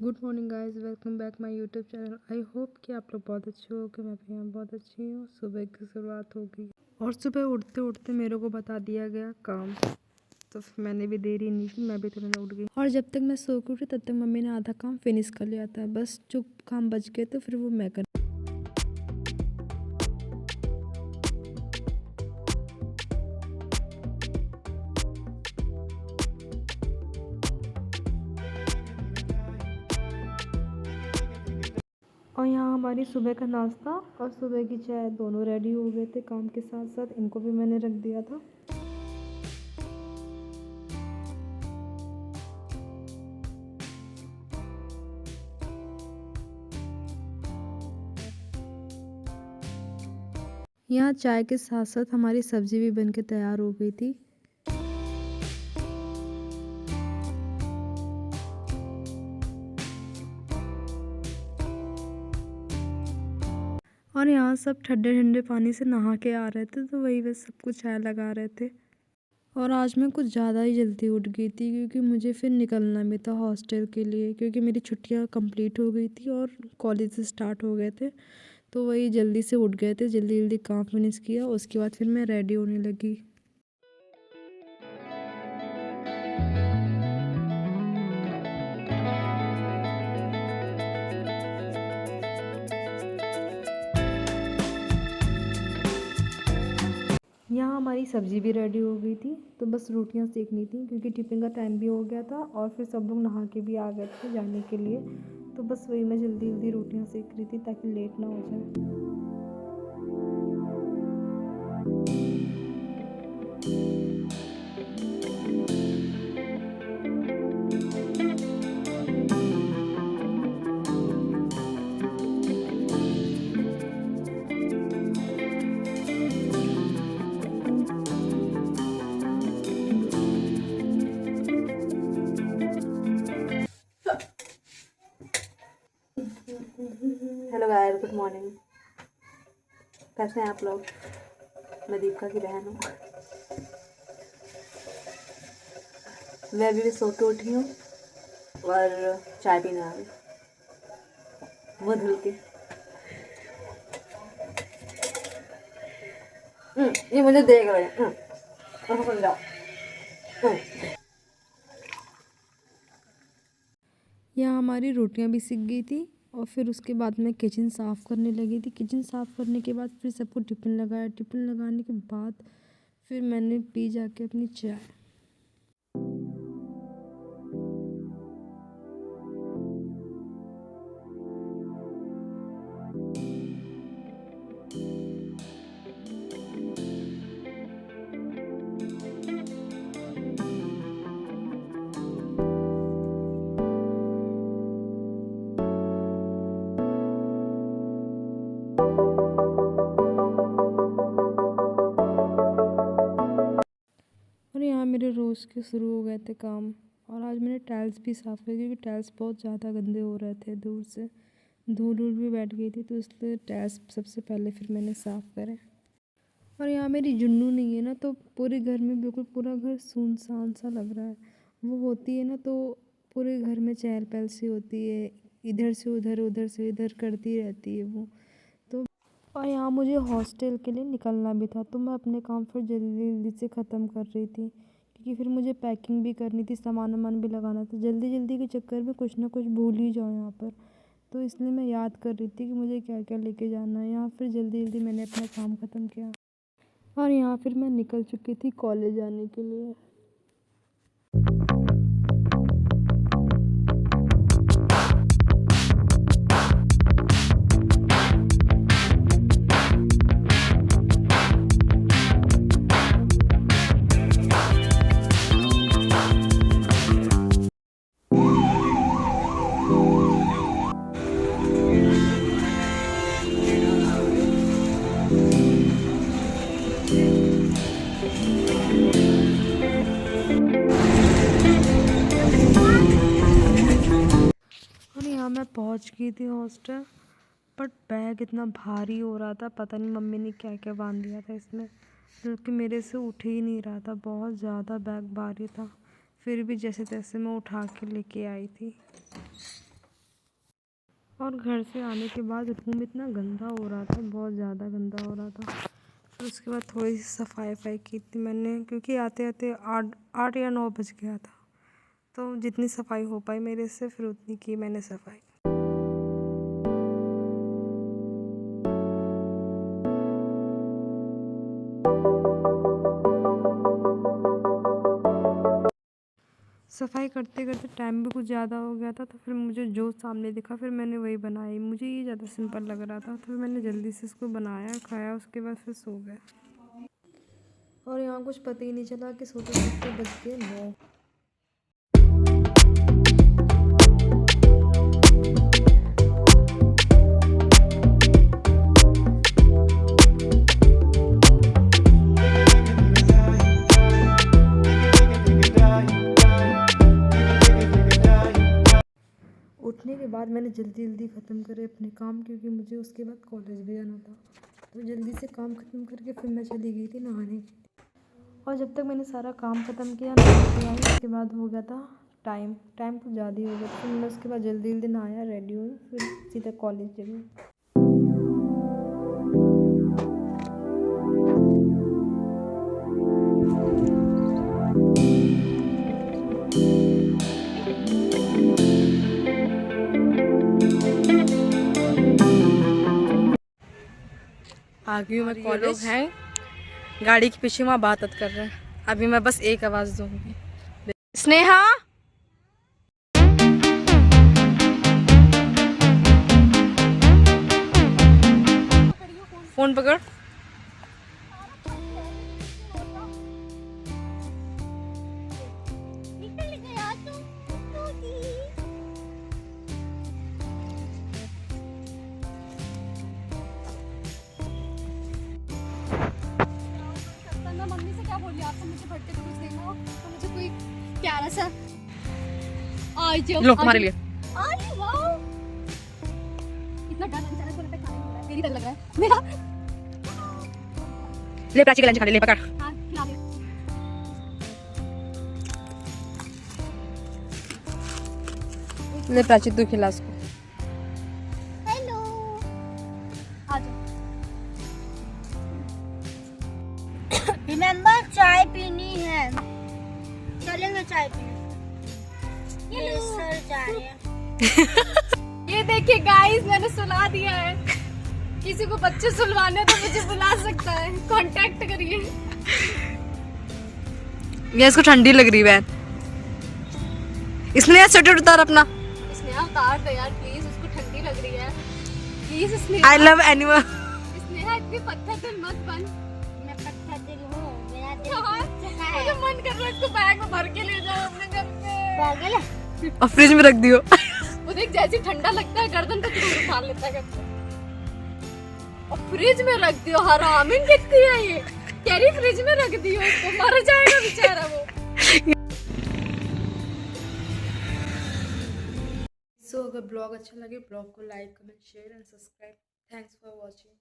Good morning guys, welcome back my YouTube channel. I hope कि आप लोग बहुत अच्छे हो कि मैं भी यहाँ बहुत अच्छी हूँ। सुबह की शुरुआत हो गई और सुबह उठते उठते मेरे को बता दिया गया काम, तो मैंने भी देरी नहीं की, मैं भी तुरंत उठ गई। और जब तक मैं सो के उठी तब तक मम्मी ने आधा काम फिनिश कर लिया था। बस जो काम बच गए थे फिर वो मैं कर। और यहाँ हमारी सुबह का नाश्ता और सुबह की चाय दोनों रेडी हो गए थे। काम के साथ साथ इनको भी मैंने रख दिया था। यहाँ चाय के साथ साथ हमारी सब्जी भी बन के तैयार हो गई थी। और यहाँ सब ठंडे ठंडे पानी से नहा के आ रहे थे, तो वही बस सबको चाय लगा रहे थे। और आज मैं कुछ ज़्यादा ही जल्दी उठ गई थी क्योंकि मुझे फिर निकलना भी था हॉस्टल के लिए, क्योंकि मेरी छुट्टियाँ कंप्लीट हो गई थी और कॉलेज स्टार्ट हो गए थे। तो वही जल्दी से उठ गए थे, जल्दी जल्दी काम फिनिश किया। उसके बाद फिर मैं रेडी होने लगी। यहाँ हमारी सब्ज़ी भी रेडी हो गई थी, तो बस रोटियाँ सेकनी थी क्योंकि टिफ़िन का टाइम भी हो गया था और फिर सब लोग नहा के भी आ गए थे जाने के लिए। तो बस वही मैं जल्दी जल्दी रोटियाँ सेक रही थी ताकि लेट ना हो जाए। Hello guys, good morning. कैसे हैं आप लोग? मैं दीपिका की बहन हूँ। मैं अभी भी सो के उठी हूँ और चाय पीने आ गई मुँह धुल के। ये मुझे देख रहे हैं। और जाओ। यहाँ हमारी रोटियाँ भी सिक गई थी और फिर उसके बाद मैं किचन साफ़ करने लगी थी। किचन साफ़ करने के बाद फिर सबको टिफ़िन लगाया। टिफ़िन लगाने के बाद फिर मैंने पी जाके अपनी चाय। और यहाँ मेरे रोज़ के शुरू हो गए थे काम। और आज मैंने टाइल्स भी साफ़ किए क्योंकि टाइल्स बहुत ज़्यादा गंदे हो रहे थे, दूर से धूल धूल भी बैठ गई थी, तो इसलिए टाइल्स सबसे पहले फिर मैंने साफ़ करे। और यहाँ मेरी जुन्नू नहीं है ना, तो पूरे घर में बिल्कुल पूरा घर सुनसान सा लग रहा है। वो होती है ना तो पूरे घर में चहल पहल सी होती है, इधर से उधर उधर से इधर करती रहती है वो। तो और यहाँ मुझे हॉस्टल के लिए निकलना भी था, तो मैं अपने काम फिर जल्दी जल्दी से ख़त्म कर रही थी क्योंकि फिर मुझे पैकिंग भी करनी थी, सामान वामान भी लगाना था। जल्दी जल्दी के चक्कर में कुछ ना कुछ भूल ही जाऊँ यहाँ पर, तो इसलिए मैं याद कर रही थी कि मुझे क्या क्या लेके जाना है। यहाँ फिर जल्दी जल्दी मैंने अपना काम ख़त्म किया और यहाँ फिर मैं निकल चुकी थी कॉलेज जाने के लिए। और यहाँ मैं पहुँच गई थी हॉस्टल, बट बैग इतना भारी हो रहा था, पता नहीं मम्मी ने क्या क्या बांध दिया था इसमें, क्योंकि मेरे से उठ ही नहीं रहा था, बहुत ज़्यादा बैग भारी था। फिर भी जैसे तैसे मैं उठा के लेके आई थी। और घर से आने के बाद रूम इतना गंदा हो रहा था, बहुत ज़्यादा गंदा हो रहा था। फिर उसके बाद थोड़ी सी सफाई वफाई की थी मैंने, क्योंकि आते आते 8 या 9 बज गया था। तो जितनी सफाई हो पाई मेरे से, फिर उतनी की मैंने सफाई। सफाई करते करते टाइम भी कुछ ज़्यादा हो गया था, तो फिर मुझे जो सामने दिखा फिर मैंने वही बनाई। मुझे ये ज़्यादा सिंपल लग रहा था, तो फिर मैंने जल्दी से इसको बनाया, खाया, उसके बाद फिर सो गए। और यहाँ कुछ पता ही नहीं चला कि सोते सोते बज गए 9। उठने के बाद मैंने जल्दी जल्दी ख़त्म करे अपने काम, क्योंकि मुझे उसके बाद कॉलेज भी जाना था। तो जल्दी से काम ख़त्म करके फिर मैं चली गई थी नहाने। और जब तक मैंने सारा काम ख़त्म किया, नहा के आई, उसके बाद हो गया था टाइम कुछ ज़्यादा ही हो गया था। फिर मैं उसके बाद जल्दी जल्दी नहाया, रेडी हुई, फिर सीधा कॉलेज चली। आ गई हूँ मैं कॉलेज। लोग हैं गाड़ी के पीछे, वहाँ बात कर रहे हैं। अभी मैं बस एक आवाज़ दूंगी, स्नेहा। फोन पकड़। मम्मी से क्या बोली आपको, मुझे बर्थडे पे कुछ देना हो तो मुझे कोई प्यारा सा लो तुम्हारे लिए। अरे वाओ, इतना डर लग रहा है, पे खाने मिल रहा है, मेरी डर लग रहा है मेरा। ले प्राची का लंच खा ले पकड़। हाँ खिला दे। ले प्राची तू खिला उसको। हेलो, आ जाओ। रिमेंबर चाय पीनी है, चलेंगे चाय पीने। ये सर जा रहे हैं। ये देखिए गाइस, मैंने सुला दिया है। किसी को बच्चे सुलवाने तो मुझे बुला सकता है, कांटेक्ट करिए। ये इसको ठंडी लग रही है। इसने स्वेटर उतार अपना। स्नेहा उतार दे यार प्लीज, उसको ठंडी लग रही है please. Sneha I love animal. Sneha इतनी पत्थर दिल मत बन। मैं पत्थर दिल हूँ, मेरा दिल मुझे मन कर रहा है इसको बैग में भर के ले जाओ अपने घर पे। पागल है। और फ्रिज में रख दियो। वो देख जैसे ठंडा लगता है गर्दन पे तुरंत उठा लेता है घर पे। और फ्रिज में रख दियो, हरामिन कितनी है ये। कह रही फ्रिज में रख दियो, इसको मर जाएगा बेचारा वो। सो अगर ब्लॉग अच्छा लगे, ब्लॉग को like, comment, share and subscribe. Thanks for watching.